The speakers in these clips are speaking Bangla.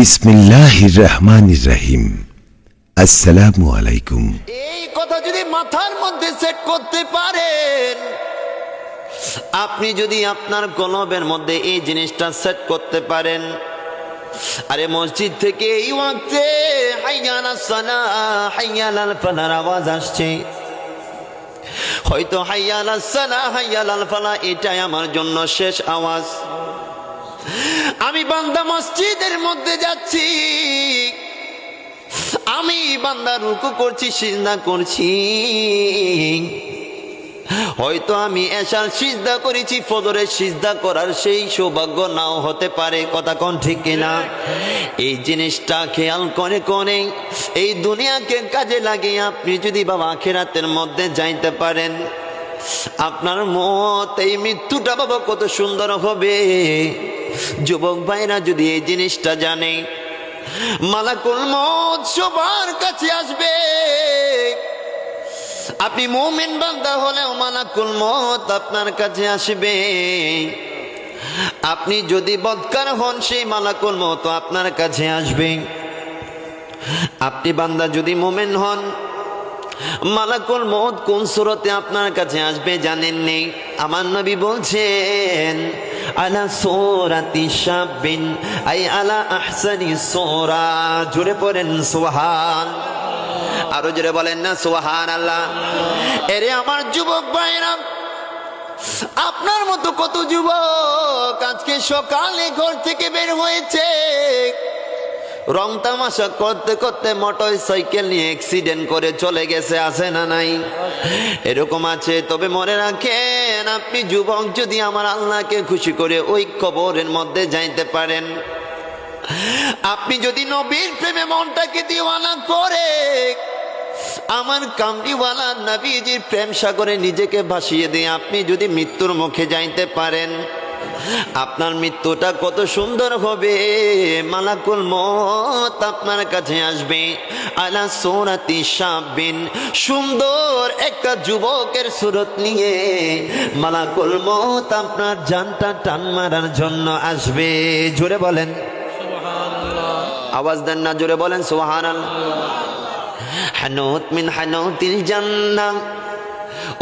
বিসমিল্লাহির রহমানির রহিম। আসসালামু আলাইকুম। এই কথা যদি মাথার মধ্যে সেট করতে পারেন, আপনি যদি আপনার কলবের মধ্যে এই জিনিসটা সেট করতে পারেন, আরে মসজিদ থেকে এই ওয়াক্তে হাইয়া আলাস সালাহ হাইয়া আলাল ফালার আওয়াজ আসছে, হয়তো হাইয়া আলাস সালাহ হাইয়া আলাল ফালাহ এটাই আমার জন্য শেষ আওয়াজ। আমি বান্দা মসজিদের মধ্যে যাচ্ছি, আমি বান্দা রুকু করছি, সিজদা করছি, হয়তো আমি এশার সিজদা করেছি, ফজরের সিজদা করার সেই সৌভাগ্য নাও হতে পারে। কথা কোন ঠিক কিনা? এই জিনিসটা খেয়াল করে করে এই দুনিয়াকে কাজে লাগিয়ে আপনি যদি বাবা আখিরাতের মধ্যে যাইতে পারেন, আপনার মত এই মৃত্যুটা বাবা কত সুন্দর হবে। যুবক ভাইরা যদি এই জিনিসটা জানে, মালাকুল মউত সবার কাছে আসবে। আপনি মুমিন বান্দা হলেও মালাকুল মউত আপনার কাছে আসবে। আপনি যদি বদকার হন, সেই মালাকুল মউত আপনার কাছে আসবে। আপনি বান্দা যদি মুমিন হন, মালাকুল মউত কোন সূরাতে আপনার কাছে আসবে জানেন নেই? আমার নবী বলছেন, আলা সূরাতি শাবিন আই আলা আহসানি সূরা। জোরে পড়েন সুবহান, আরো জোরে বলেন না সুবহানাল্লাহ। এরে আমার যুবক ভাইরা, আপনার মতো কত যুবক আজকে সকালে ঘর থেকে বের হয়েছে, রং তামাশা করতে করতে মোটর সাইকেল নিয়ে অ্যাক্সিডেন্ট করে চলে গেছে, আছে না নাই? এরকম আছে। তবে মনে রাখেন, আপনি যুবক যদি আমার আল্লাহকে খুশি করে ওই কবরের মধ্যে যাইতে পারেন, আপনি যদি নবীর প্রেমে মনটাকে দিওয়ানা করে আমার কামলিওয়ালা নবীজির প্রেম সাগরে নিজেকে ভাসিয়ে দিয়ে আপনি যদি মৃত্যুর মুখে যাইতে পারেন, আপনার মৃত্যুটা কত সুন্দর হবে। মালাকুল মউত আপনার কাছে আসবে আলা সূরাতি শাবিন, সুন্দর একটা যুবকের সুরত নিয়ে মালাকুল মউত আপনার জানটা টান মারার জন্য আসবে। জোরে বলেন সুবহানাল্লাহ, আওয়াজ দেন না, জোরে বলেন সুবহানাল্লাহ। হানুত মিন হানুতিল জান্নাহ,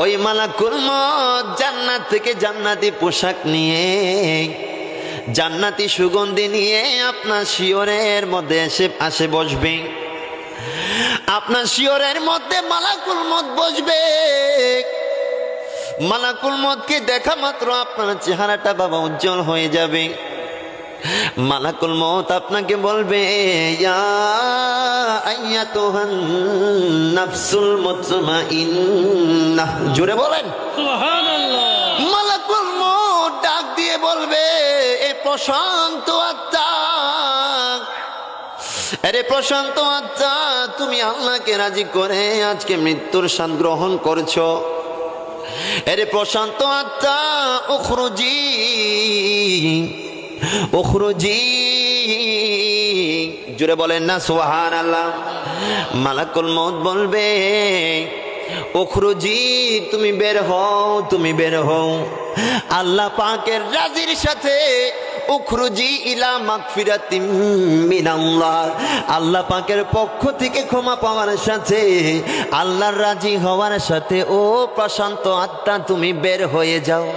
ওই মালাকুল মউত জান্নাত থেকে জান্নাতি পোশাক নিয়ে, জান্নাতি সুগন্ধি নিয়ে আপনার শিয়রের মধ্যে আসে বসবে। আপনার শিয়রের মধ্যে মালাকুল মউত বসবে। মালাকুল মউতকে দেখা মাত্র আপনার চেহারাটা বাবা উজ্জ্বল হয়ে যাবে। মালাকুল মউত আপনাকে বলবে, ইয়া আইয়াতুহান নাফসুল মুতমাইন্নাহ। জোরে বলেন সুবহানাল্লাহ। মালাকুল মউত ডাক দিয়ে বলবে, এ প্রশান্ত আত্মা, আরে প্রশান্ত আত্মা, তুমি আল্লাহকে রাজি করে আজকে মৃত্যুর স্বাদ গ্রহণ করছো। আরে প্রশান্ত আত্মা, উখরুজি উখরুজি। জোরে বলেন না সুবহানাল্লাহ। মালাকুল মউত বলবে, উখরুজি, তুমি বের হও, তুমি বের হও আল্লাহ পাকের রাজির সাথে। উখরুজি ইলা মাগফিরাতিম মিনাল্লাহ, আল্লাহ পাকের পক্ষ থেকে ক্ষমা পাওয়ার সাথে, আল্লাহর রাজি হওয়ার সাথে ও প্রশান্ত আত্মা তুমি বের হয়ে যাও।